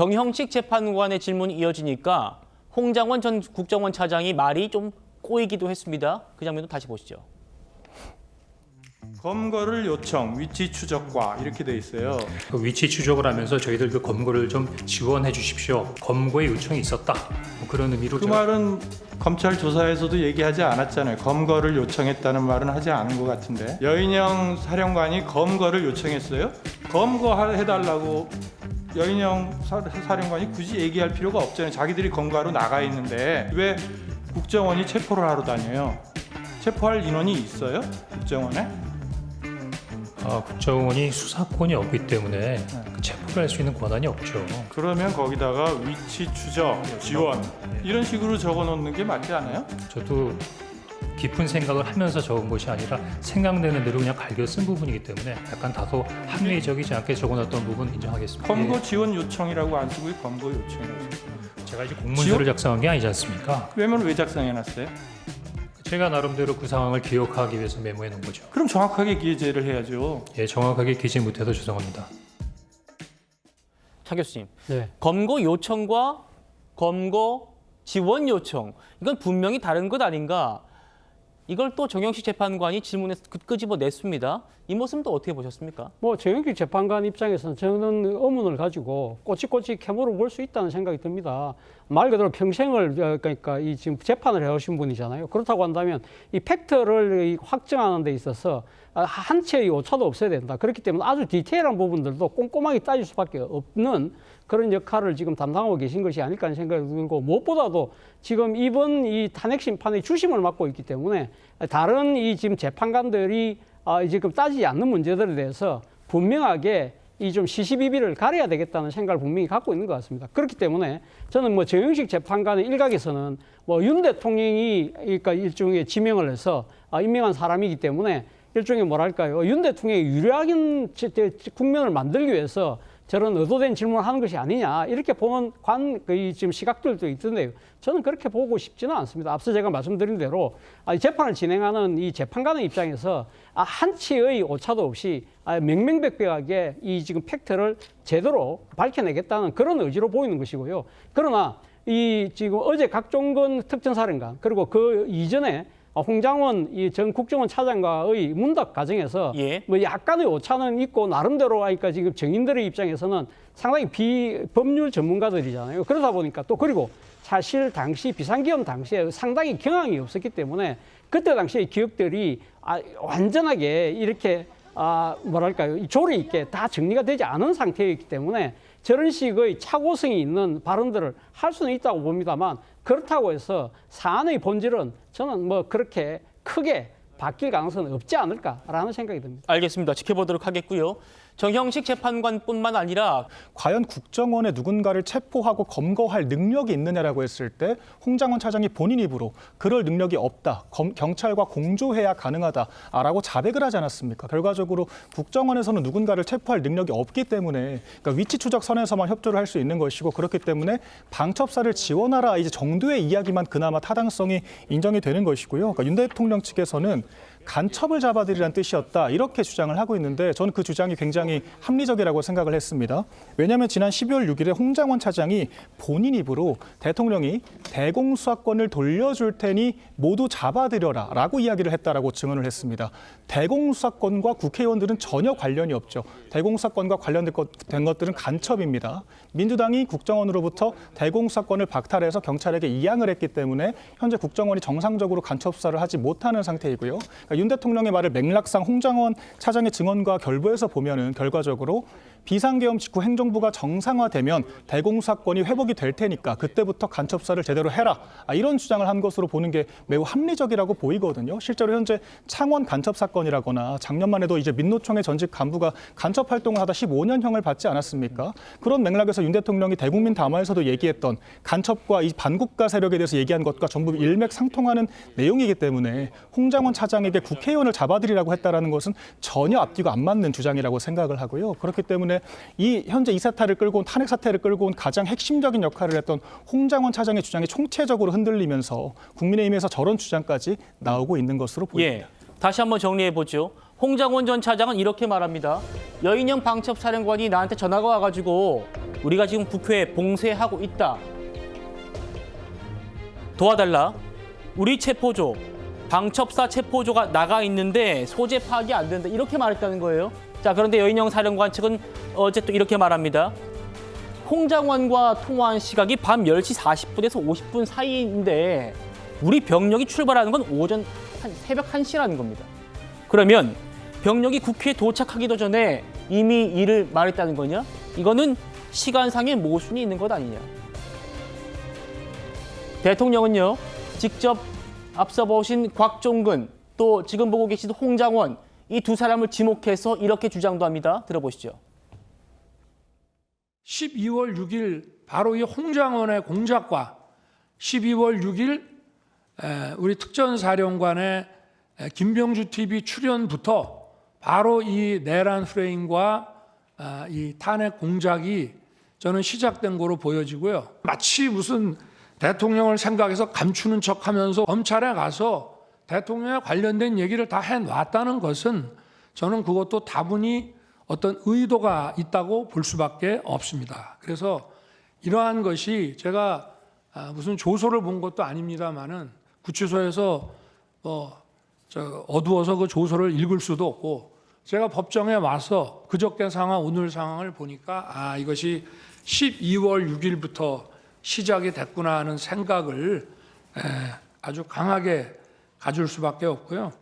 정형식 재판관의 질문이 이어지니까 홍장원 전 국정원 차장이 말이 좀 꼬이기도 했습니다. 그 장면도 다시 보시죠. 검거를 요청, 위치 추적과 이렇게 돼 있어요. 그 위치 추적을 하면서 저희들 그 검거를 좀 지원해 주십시오. 검거의 요청이 있었다. 뭐 그런 의미로 그 말은 검찰 조사에서도 얘기하지 않았잖아요. 검거를 요청했다는 말은 하지 않은 것 같은데. 여인영 사령관이 검거를 요청했어요? 검거해달라고 여인영 사령관이 굳이 얘기할 필요가 없잖아요. 자기들이 검거하러 나가 있는데 왜 국정원이 체포를 하러 다녀요? 체포할 인원이 있어요? 국정원에? 국정원이 수사권이 없기 때문에 그 체포를 할 수 있는 권한이 없죠. 그러면 거기다가 위치 추적, 지원 이런 식으로 적어놓는 게 맞지 않아요? 저도 깊은 생각을 하면서 적은 것이 아니라 생각되는 대로 그냥 갈겨 쓴 부분이기 때문에 약간 다소 합리적이지 않게 적어놨던 부분 인정하겠습니다. 검거 지원 요청이라고 안 쓰고 검거 요청이라고 써요. 제가 이제 공문서를 작성한 게 아니지 않습니까? 그러면 왜 작성해놨어요? 제가 나름대로 그 상황을 기억하기 위해서 메모해 놓은 거죠. 그럼 정확하게 기재를 해야죠. 예, 정확하게 기재 못해서 죄송합니다. 차 교수님, 네. 검거 요청과 검거 지원 요청 이건 분명히 다른 것 아닌가? 이걸 또 정형식 재판관이 질문에서 끄집어냈습니다. 이 모습도 어떻게 보셨습니까? 뭐 정형식 재판관 입장에서는 저는 의문을 가지고 꼬치꼬치 캐물어 볼 수 있다는 생각이 듭니다. 말 그대로 평생을 그러니까 이 지금 재판을 해오신 분이잖아요. 그렇다고 한다면 이 팩트를 확정하는 데 있어서 한 채의 오차도 없어야 된다. 그렇기 때문에 아주 디테일한 부분들도 꼼꼼하게 따질 수밖에 없는 그런 역할을 지금 담당하고 계신 것이 아닐까 하는 생각이 들고 무엇보다도 지금 이번 이 탄핵 심판의 주심을 맡고 있기 때문에 다른 이 지금 재판관들이 지금 따지지 않는 문제들에 대해서 분명하게 이 좀 시시비비를 가려야 되겠다는 생각을 분명히 갖고 있는 것 같습니다. 그렇기 때문에 저는 뭐 정형식 재판관의 일각에서는 뭐 윤 대통령이 그러니까 일종의 지명을 해서 임명한 사람이기 때문에 일종의 뭐랄까요, 윤 대통령이 유리한 국면을 만들기 위해서 저런 의도된 질문을 하는 것이 아니냐 이렇게 보는 지금 시각들도 있던데요. 저는 그렇게 보고 싶지는 않습니다. 앞서 제가 말씀드린 대로 재판을 진행하는 이 재판관의 입장에서 한치의 오차도 없이 명명백백하게 이 지금 팩트를 제대로 밝혀내겠다는 그런 의지로 보이는 것이고요. 그러나 이 지금 어제 각종건 특전사령관 그리고 그 이전에 홍장원 전 국정원 차장과의 문답 과정에서 뭐 약간의 오차는 있고 나름대로 하니까 지금 정인들의 입장에서는 상당히 비법률 전문가들이잖아요. 그러다 보니까 또 그리고 사실 당시 비상계엄 당시에 상당히 경황이 없었기 때문에 그때 당시의 기억들이 완전하게 이렇게 뭐랄까요, 조리 있게 다 정리가 되지 않은 상태이기 때문에 저런 식의 착오성이 있는 발언들을 할 수는 있다고 봅니다만 그렇다고 해서 사안의 본질은 저는 뭐 그렇게 크게 바뀔 가능성은 없지 않을까라는 생각이 듭니다. 알겠습니다. 지켜보도록 하겠고요. 정형식 재판관뿐만 아니라 과연 국정원에 누군가를 체포하고 검거할 능력이 있느냐라고 했을 때 홍장원 차장이 본인 입으로 그럴 능력이 없다. 경찰과 공조해야 가능하다라고 자백을 하지 않았습니까? 결과적으로 국정원에서는 누군가를 체포할 능력이 없기 때문에 그러니까 위치 추적 선에서만 협조를 할 수 있는 것이고 그렇기 때문에 방첩사를 지원하라 이제 정도의 이야기만 그나마 타당성이 인정이 되는 것이고요. 그러니까 윤 대통령 측에서는 간첩을 잡아들이라는 뜻이었다 이렇게 주장을 하고 있는데 저는 그 주장이 굉장히 합리적이라고 생각을 했습니다. 왜냐하면 지난 12월 6일에 홍장원 차장이 본인 입으로 대통령이 대공수사권을 돌려줄 테니 모두 잡아들여라 라고 이야기를 했다라고 증언을 했습니다. 대공수사권과 국회의원들은 전혀 관련이 없죠. 대공수사권과 관련된 것들은 간첩입니다. 민주당이 국정원으로부터 대공수사권을 박탈해서 경찰에게 이양을 했기 때문에 현재 국정원이 정상적으로 간첩 수사를 하지 못하는 상태이고요. 그러니까 윤 대통령의 말을 맥락상 홍장원 차장의 증언과 결부해서 보면은 결과적으로 비상계엄 직후 행정부가 정상화되면 대공수사권이 회복이 될 테니까 그때부터 간첩 수사를 제대로 해라. 이런 주장을 한 것으로 보는 게 매우 합리적이라고 보이거든요. 실제로 현재 창원 간첩 사건이라거나 작년만 해도 이제 민노총의 전직 간부가 간첩 활동을 하다 15년형을 받지 않았습니까? 그런 맥락에서 윤 대통령이 대국민 담화에서도 얘기했던 간첩과 이 반국가 세력에 대해서 얘기한 것과 전부 일맥상통하는 내용이기 때문에 홍장원 차장에게 국회의원을 잡아들이라고 했다라는 것은 전혀 앞뒤가 안 맞는 주장이라고 생각을 하고요. 그렇기 때문에 현재 이 사태를 끌고 온 탄핵 사태를 끌고 온 가장 핵심적인 역할을 했던 홍장원 차장의 주장이 총체적으로 흔들리면서 국민의힘에서 저런 주장까지 나오고 있는 것으로 보입니다. 다시 한번 정리해 보죠. 홍장원 전 차장은 이렇게 말합니다. 여인영 방첩사령관이 나한테 전화가 와가지고 우리가 지금 국회에 봉쇄하고 있다. 도와달라. 우리 체포조, 방첩사 체포조가 나가 있는데 소재 파악이 안 된다. 이렇게 말했다는 거예요. 자, 그런데 여인영 사령관 측은 어제 또 이렇게 말합니다. 홍장원과 통화한 시각이 밤 10시 40분에서 50분 사이인데 우리 병력이 출발하는 건 새벽 1시라는 겁니다. 그러면 병력이 국회에 도착하기도 전에 이미 이를 말했다는 거냐? 이거는 시간상의 모순이 있는 것 아니냐? 대통령은요, 직접 앞서 보신 곽종근, 또 지금 보고 계신 홍장원, 이 두 사람을 지목해서 이렇게 주장도 합니다. 들어보시죠. 12월 6일 바로 이 홍장원의 공작과 12월 6일 우리 특전사령관의 김병주 TV 출연부터 바로 이 내란 프레임과 이 탄핵 공작이 저는 시작된 거로 보여지고요. 마치 무슨 대통령을 생각해서 감추는 척하면서 검찰에 가서 대통령에 관련된 얘기를 다 해놨다는 것은 저는 그것도 다분히 어떤 의도가 있다고 볼 수밖에 없습니다. 그래서 이러한 것이 제가 무슨 조서를 본 것도 아닙니다만은 구치소에서 어두워서 그 조서를 읽을 수도 없고 제가 법정에 와서 그저께 상황 오늘 상황을 보니까 이것이 12월 6일부터 시작이 됐구나 하는 생각을 아주 강하게 가질 수밖에 없고요.